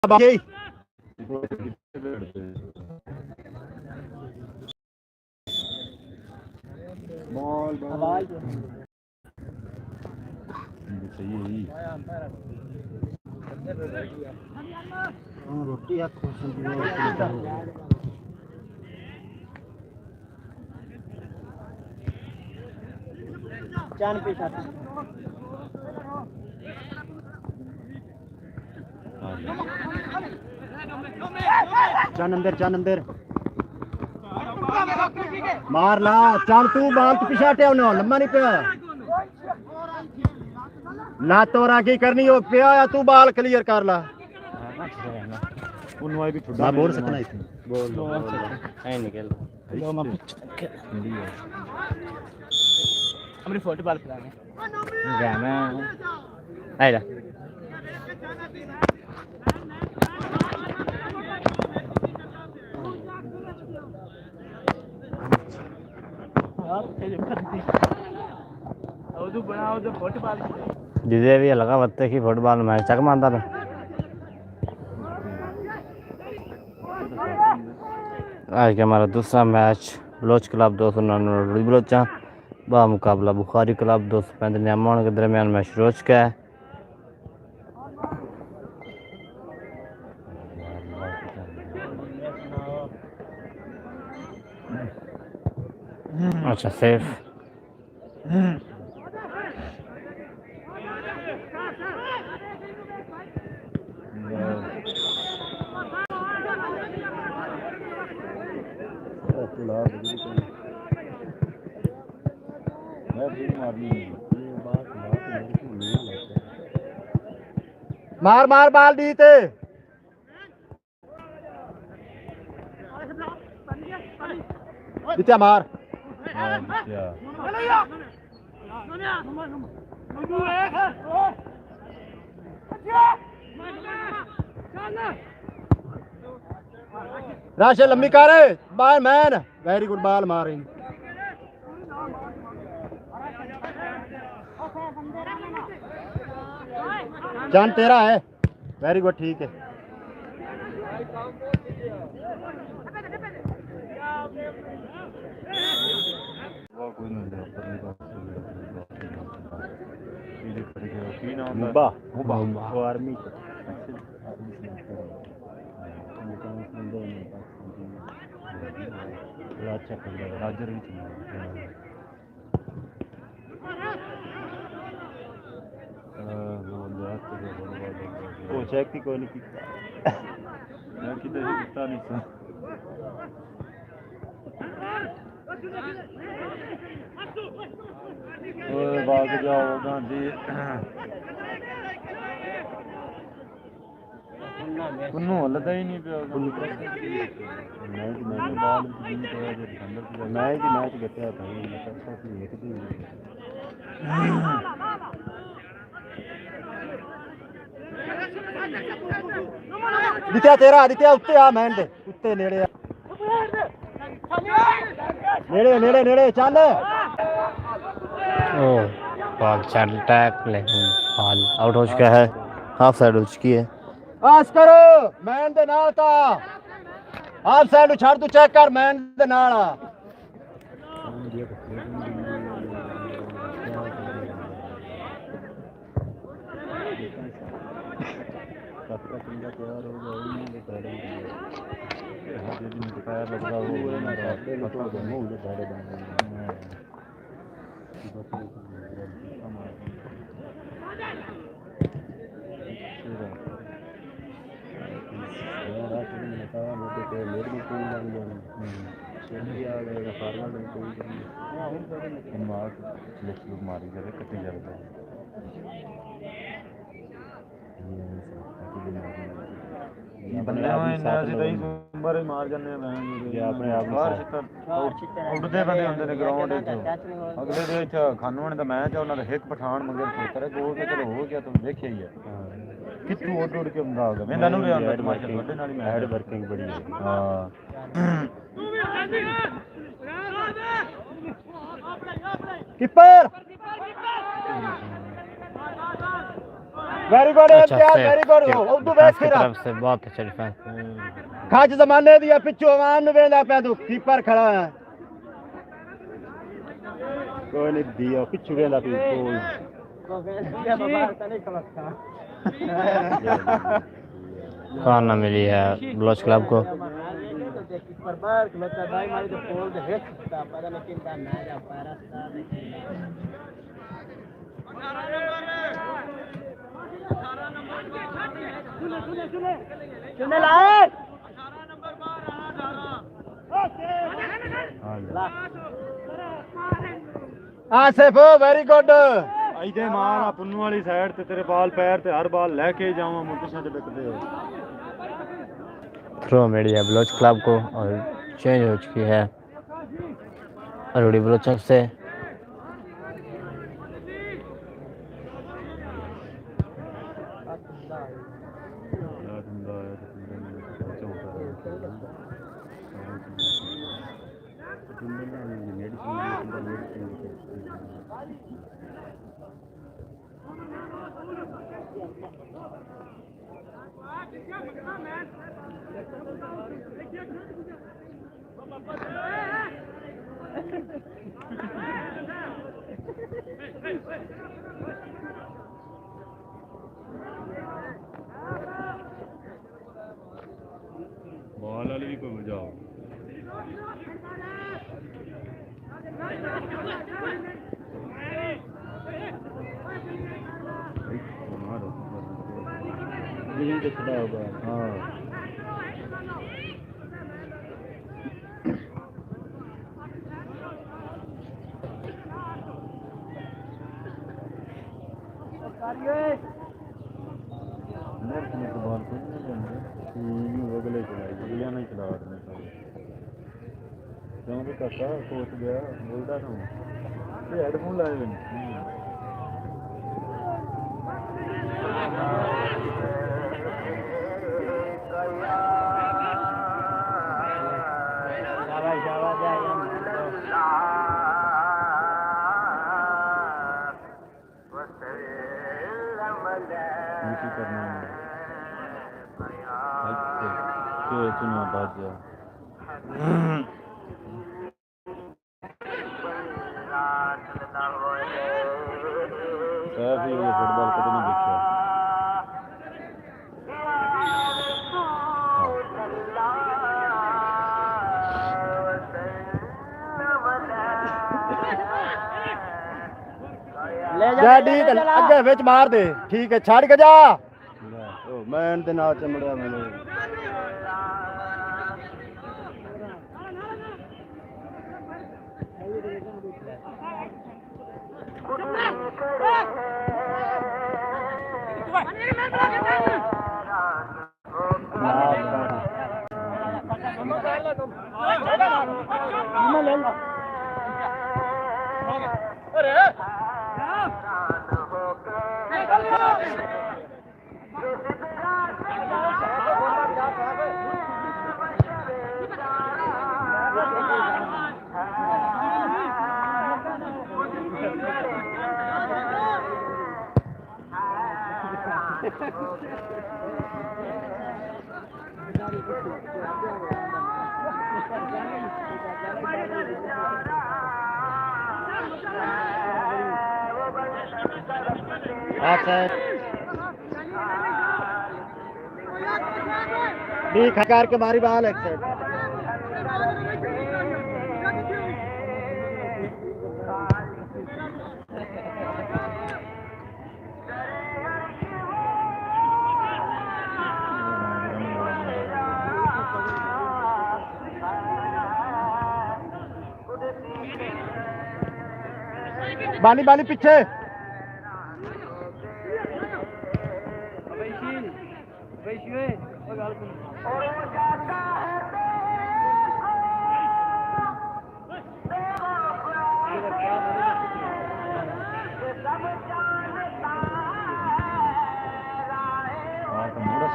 ਬਾਈ ਬਾਲ ਬਾਲ ਸਹੀ ਹੈ ਜੀ ਰੋਟੀ ਆ ਖੁਸ਼ ਚਾਨ ਪੇ ਸਾਥ चन अंदर मार ला चल तू बाल तू पिछा हटे लम्मा नहीं पिया ला तोरा की करनी हो पिया या तू बाल क्लियर कर ला मैं बोल सकना इसे बोल निकल हमारी फुटबॉल खिलाने आएगा जिसे भी लगा बत्ते की फुटबॉल मैच चक मारता था आज का हमारा दूसरा मैच बलोच क्लब 299 बलोचा बा मुकाबला बुखारी क्लब 235 न्यामों के दरमियान मैच रोज का है। अच्छा सेफ मार मार बाल दी थे मार राशे लंबी कार बाल मैन वेरी गुड बाल मार जान तेरा है वेरी गुड ठीक है आर्मी राजर चेक कोई नहीं किता नहीं भाग जाओ गांधी उन्होंने हलता ही नहीं पिया मैच गया था दित्या तेरा दित्या उत्ते आ मैन दे उत्ते नेड़े नेड़े नेड़े नेड़े चल ओ बॉल चल टैकल बॉल आउट हो चुका है हाफ साइड हो चुकी है पास करो मैन दे नाल ता हाफ साइड छड़ तू चेक कर मैन दे नाल मारी जाए कटी जाए मार जाने अपने उड़ते बंदे होंगे ने ग्राउंड अगले दे खानू का मैच है उन्होंने एक पठान मगर खेतर गोल तो चलो हो गया तुम देखिए ही है कितू उड़ उड़ के बंदा होगा मैं भी आंदा हेड वर्किंग बड़ी है हां कीपर वेरी गुड अच्छा Imtiaz, save very good. Urdu back की फिर तरफ से बहुत अच्छा डिफेंस। खच जमाने दिया पिछू आवाम में वेंदा पे तू कीपर खड़ा है कोई नहीं दिया पिछू वेंदा पे कॉर्नर मिली है बलोच क्लब को। Asif very good. इधे मार पुन्नू वाली साइड ते तेरे बाल पैर ते हर बाल लेके जाऊं मुझे से बिकदे हो। थ्रो मिली है बलोच क्लब को और चेंज हो चुकी है अरूड़ी बलोचक से। बॉल वाली भी कोई बजाओ खड़ा होगा। हाँ बॉल अगले चलाई अगलिया नहीं चला क्योंकि काका सोच गया बोलता था ये हेडफोन लाए हुए करना चुना बाज फुटबॉल को नहीं देखा अगे विच मार दे ठीक है छड़ के जा मैं ते ना चमड़िया मैंने करके मारी बाल एक साइड बाली बाली पीछे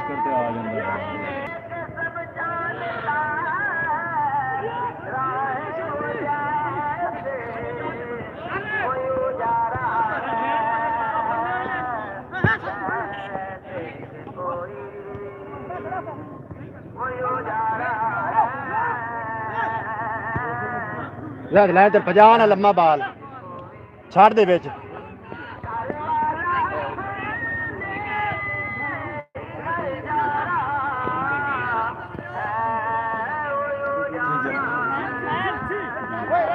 करते आ जाएंगे ਲੈ ਤੇ 50 ਨਾ ਲੰਮਾ ਬਾਲ ਛੱਡ ਦੇ ਵਿੱਚ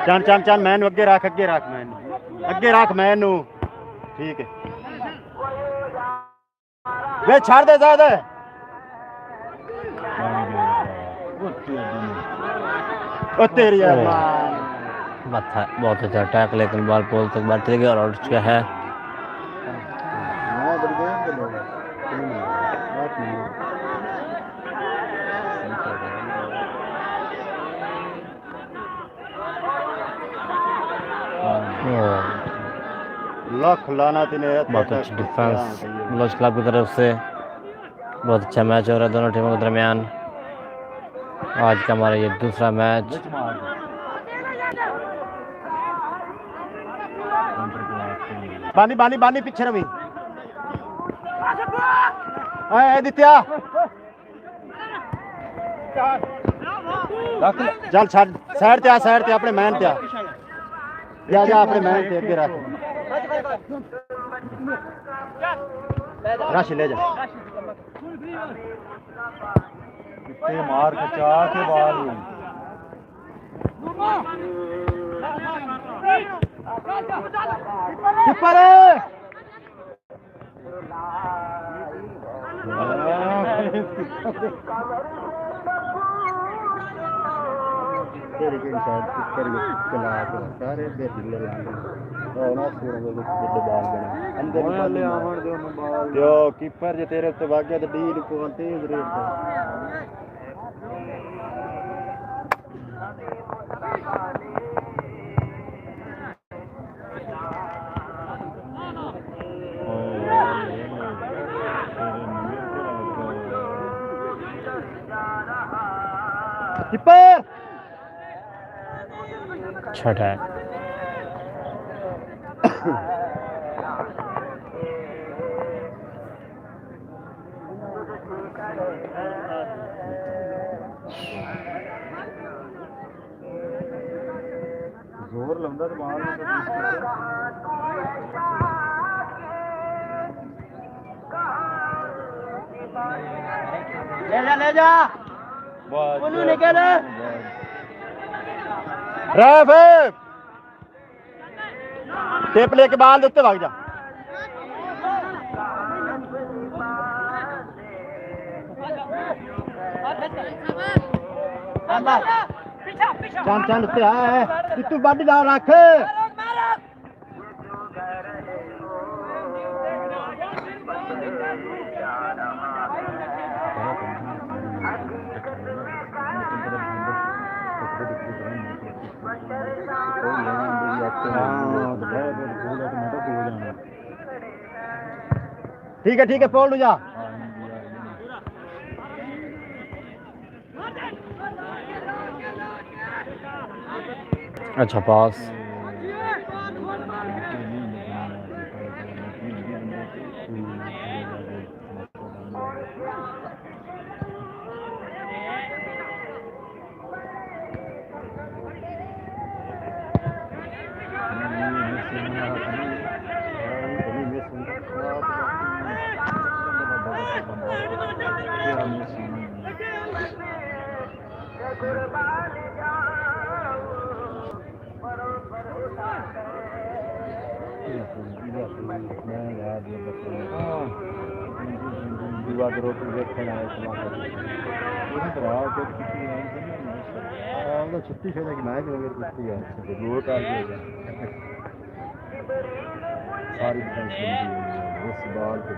ਚੱਲ ਚੱਲ ਚੱਲ ਮੈਨੂੰ ਅੱਗੇ ਰੱਖ ਮੈਨੂੰ ਅੱਗੇ ਰੱਖ ਮੈਨੂੰ ਠੀਕ ਹੈ ਵੇ ਛੱਡ ਦੇ ਜ਼ਾਦ ओ तेरी यार मत्था बहुत अच्छा टैक लेकिन बॉल पोल तक बात चली गई और आउट चुका है। लख लाना तूने बहुत अच्छी डिफेंस बलोच क्लब की तरफ से। बहुत अच्छा मैच हो रहा है दोनों टीमों के दरमियान। आज का हमारा ये दूसरा मैच। बानी बानी बानी पीछे रवि दित्या चल छड़ साइड ते अपने मैन ते जा जा अपने मैन ते अगे रख रश ले जा कितने मार कचा के बाल कीपर तेरी के शायद कीपर चला सारे दे ढिले लाने और ना सूर में बड़े बाल बने अंदर ले आवन दे उन बाल जो कीपर जे तेरे उत्ते भाग गया तो डील को तेज रेट कीपर छठा है जोर लंदा तो बाल ले जा बोलू निकल रेफ टेप लेके बाल दे उत्ते भाग जा चांद चांद उत्ते है तू बाडी ला रख ठीक है फोल्ड हो जा अच्छा पास छुट्टी खेलने की मैच वगैरह कुश्ती है दो सारी डिफेंस इस बाल पे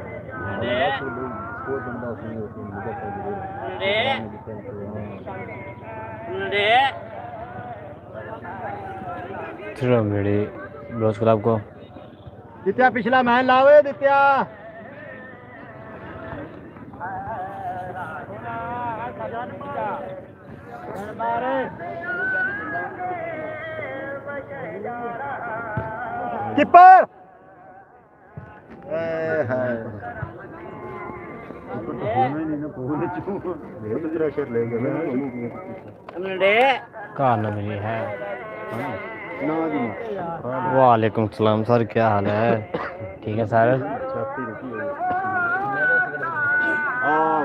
स्कोर बंदा थ्रो मेरी ब्लोच क्लब को दित्या पिछला मैन लावे दित्या कीपर नहीं ना फोन ये प्रेशर ले गए कार ना मिली है। ना जी वालेकुम सलाम सर, क्या हाल है? ठीक है सर। छाती रुकी है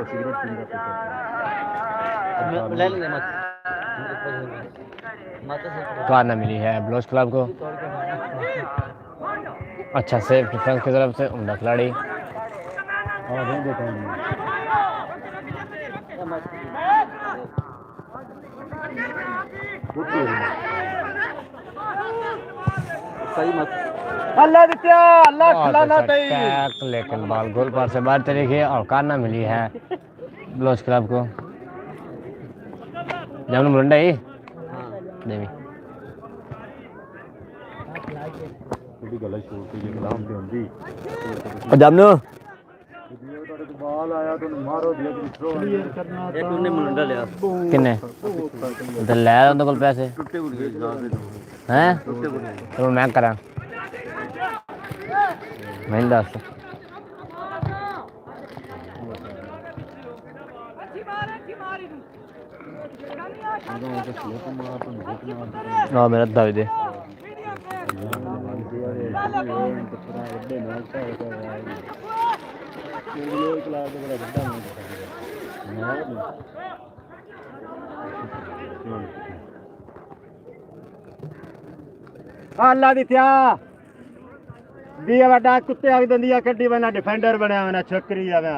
सिगरेट पीने ले लेंगे मत कार ना मिली है ब्लोच क्लब को। अच्छा सेफ डिफेंस की तरफ से उम्दा खिलाड़ी। हां नहीं देता सही मत अल्लाह दित्या अल्लाह बहुत खिलाना अच्छा तई टैक, लेकिन बॉल गोल पार से बाहर चली गई और कार ना मिली है ब्लोच क्लब को। जमन मुरंडा ही देवी थोड़ी गलत छोड़ के ये कलाम पे होंदी जमनो बाल आया तो मारो दिया क्लियर करना एक उन्हें मुंडा लिया किन्ने ते ले उनके कोल पैसे टुੱਟੇ गुड़ गए हैं टुੱਟੇ गुड़ गए तो मैं करा मैं दस ना मेरा दर्द दे अल्लाह दित्या दिया वड्डा कुत्ते आग दंदिया कड्डी बना डिफेंडर बनया ना छकरी आवे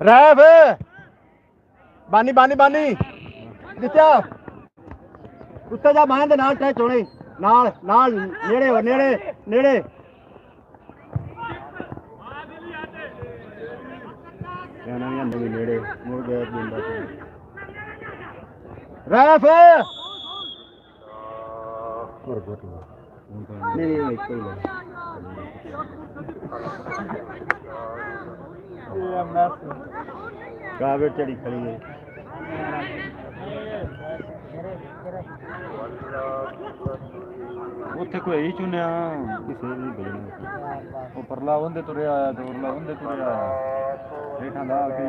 रैफ बानी बानी बानी दित्या उत्ते जा बाहर दे नाल टच होने नाल नाल नेड़े हो नेड़े नेड़े नेड़े मुड़ गया रैफ नहीं कोई कावेट चढ़ी खड़ी है ਉੱਥੇ ਕੋਈ ਹੀ ਚੁਣਿਆ ਕਿਸੇ ਵੀ ਬਜਣਾ ਉਹ ਪਰਲਾ ਉਹਦੇ ਤੁਰਿਆ ਆਇਆ ਤੇ ਉਰਲਾ ਉਹਦੇ ਤੁਰਿਆ ਆਇਆ ਹੇਠਾਂ ਦਾ ਆ ਕੇ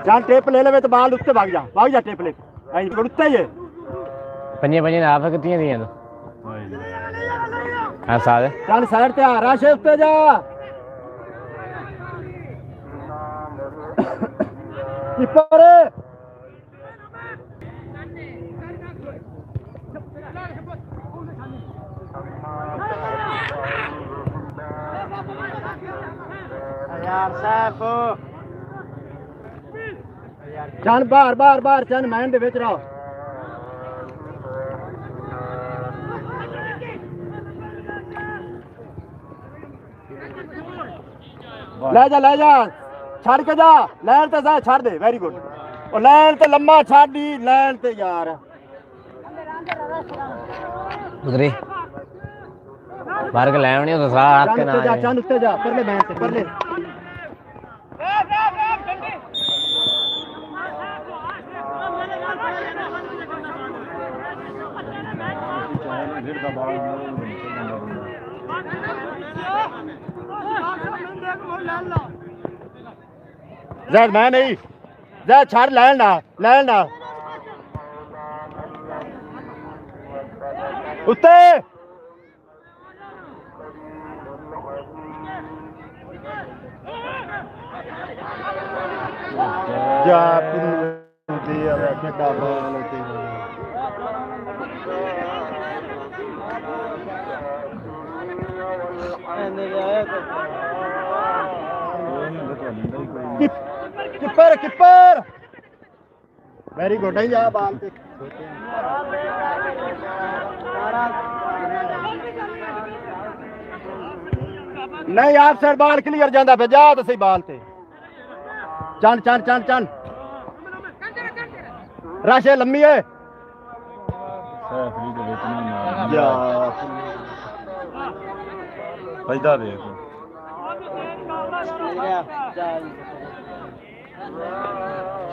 जान टेप ले ले तो बाल उत्ते भाग जा टेप ले आई उत्ते ही है पंजे पंजे आप कितनी दी हैं हाँ सारे चल साइड ते आ राशे उत्ते जा कीपर यार सैफ चल बाहर बाहर बाहर चल मैन दे विच रहो ले जा छड़ के जा लैन ते जा छड़ दे वेरी गुड और लैन ते लम्मा छड़ दी लैन ते यार उधरी बाहर के लैन नहीं होता सारा आपके ना चल उत्ते जा परले मैन ते परले जैद मैं नहीं जैद छड़ लैन ना उत्ते जा दिया बेटा बाल किपर किपर वेरी गुड है जा बाल पे नहीं आप सर बाल क्लियर जाता पे जा तो सही बाल ते चल चल चल चल राशे लम्मी है ਸੈਫਲੀ ਦੇ ਵਿੱਚ ਨਹੀਂ ਮਾਰ यार ਫਾਇਦਾ ਵੇਖ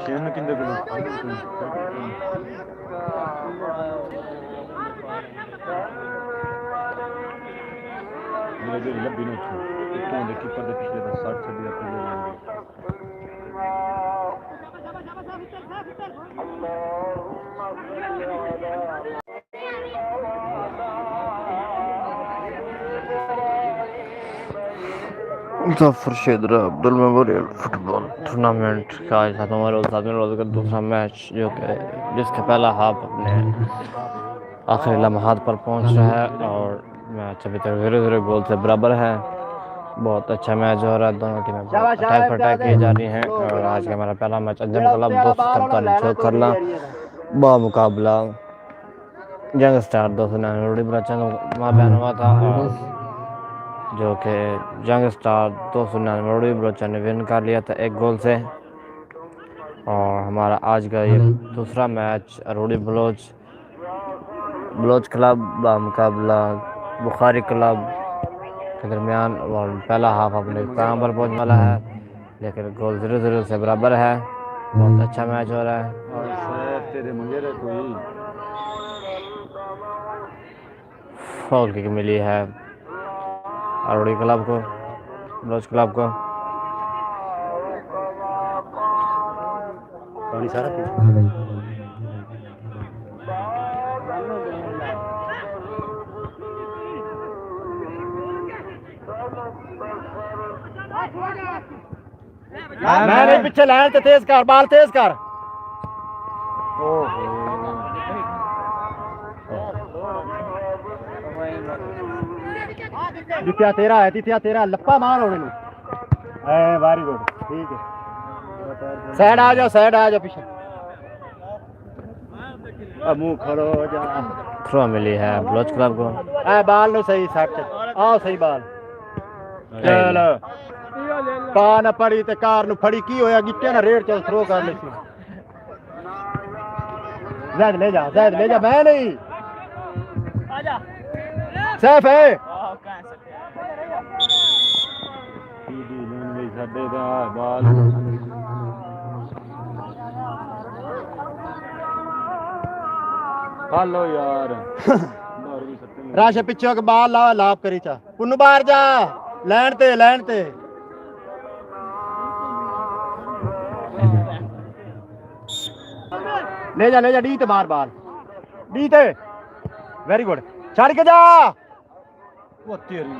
ਸ਼ੇਨ ਕਿੰਦੇ ਕੋਲ ਮੇਰੇ ਜਿਹੜੀ ਲੱਭੀ ਨੂੰ ਇੱਥੋਂ ਦੇ ਕੀਪਰ ਦੇ ਪਿਛਲੇ ਦਾ 60 ਛੱਡੀ ਆਪਣੀ Muzaffar Shedra Abdul memorial football tournament का आज खत्म हुआ रोज़ का दूसरा मैच जो कि जिसका पहला हाफ अपने आखिरी लम्हात पर पहुंच रहा है और मैच अभी तक 0-0 गोल से बराबर है। बहुत अच्छा मैच हो रहा है, दोनों टीमें अटैक पर अटैक की जा रही हैं और आज का हमारा पहला मैच अंजम क्लब 277 करला मुकाबला यंग स्टार 299 माबैन हुआ था जो कि यंग स्टार 299 बलोचा ने विन कर लिया था 1 गोल से। और हमारा आज का ये दूसरा मैच अरोड़ी बलोच क्लब मुकाबला बुखारी क्लब के दरमियान और पहला हाफ अपने काम पर पहुँचने वाला है, लेकिन गोल 0-0 से बराबर है। बहुत अच्छा मैच हो रहा है। तेरे मंगेरे कोई फाउल किक मिली है अरोड़ी क्लब को, बलोच क्लब को। पानी सारा मैं नहीं पीछे लाइन ते तेज कर, बाल तेज कर। जित्या तेरा लप्पा मार होने नु वेरी गुड ठीक है साइड आ जाओ पीछे मुंह खड़ो हो जा थ्रो मिली है बलोच क्लब को। बाल नो सही सेट आओ सही बाल चल पा न पड़ी ते कार नु फड़ी की होया गिट्टे ना रेड चल थ्रो कर ले सी ज़ैद ले जा मैं नहीं आजा सेफ है डी नून भी ਸਾਡੇ ਦਾ ਬਾਲ ਹਾਲੋ ਯਾਰ ਬਾਹਰ ਵੀ ਸੱਤੇ राशे पिछे के बाल ला लाप करी चा पुन्नू बाहर जा लैंड ते ले जा डी ते मार बाल डी ते वेरी गुड छड़ के जा ਉਹ ਤੇਰੀ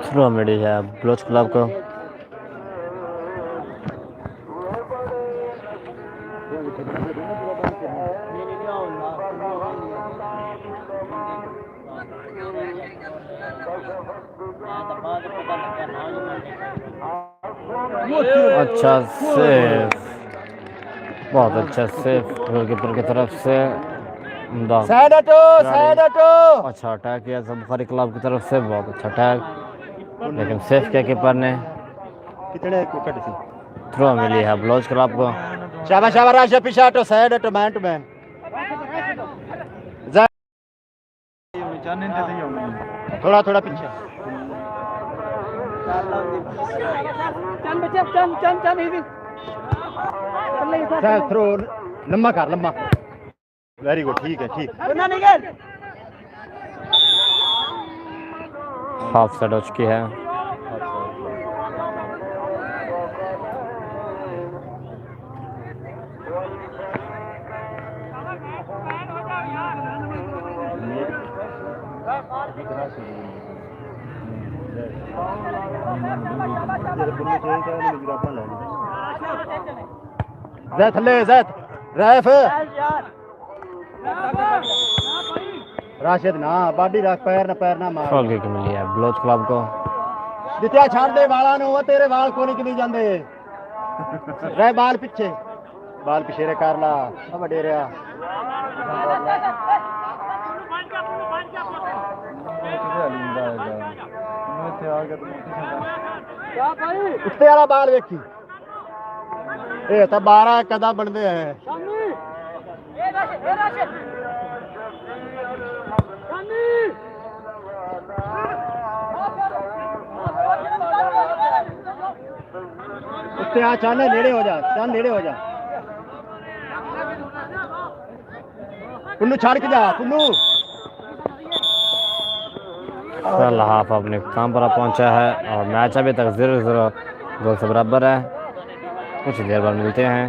थ्रो मिली है बलोच क्लब को। अच्छा सेव बहुत अच्छा सेव गोलकीपर की तरफ से साइड हटो अच्छा अटैक किया सब बुखारी क्लब की तरफ से बहुत अच्छा अटैक लेकिन सेफ किया कीपर ने। कितने विकेट थी थ्रो मिली है बलोच क्लब को। शाबाश राशे पीछे हटो साइड हटो मैन टू मैन ਚਾਨਣ ਤੇ ਹੀ ਆਉਣੀ थोड़ा पीछे थ्रो लम्बा कर वेरी गुड ठीक है हाफ साइड हो चुकी है। जैद रैफ राशिद ना बाडी रख पैर ना मार फॉल किक मिली है बलोच क्लब को। जित्या छाड़ दे वाला नु तेरे वाल को नहीं जांदे रह बाल पीछे रे कर ला वडे रहा उत्ते वाला बाल वेखी ये तो 12 कदा बनते हैं उत्ते आ चल नेड़े हो जा पुन्नू छाड़ के जा पुन्नू। पहला हाफ अपने काम पर पहुंचा है और मैच अभी तक 0-0 गोल से बराबर है। कुछ देर बाद मिलते हैं।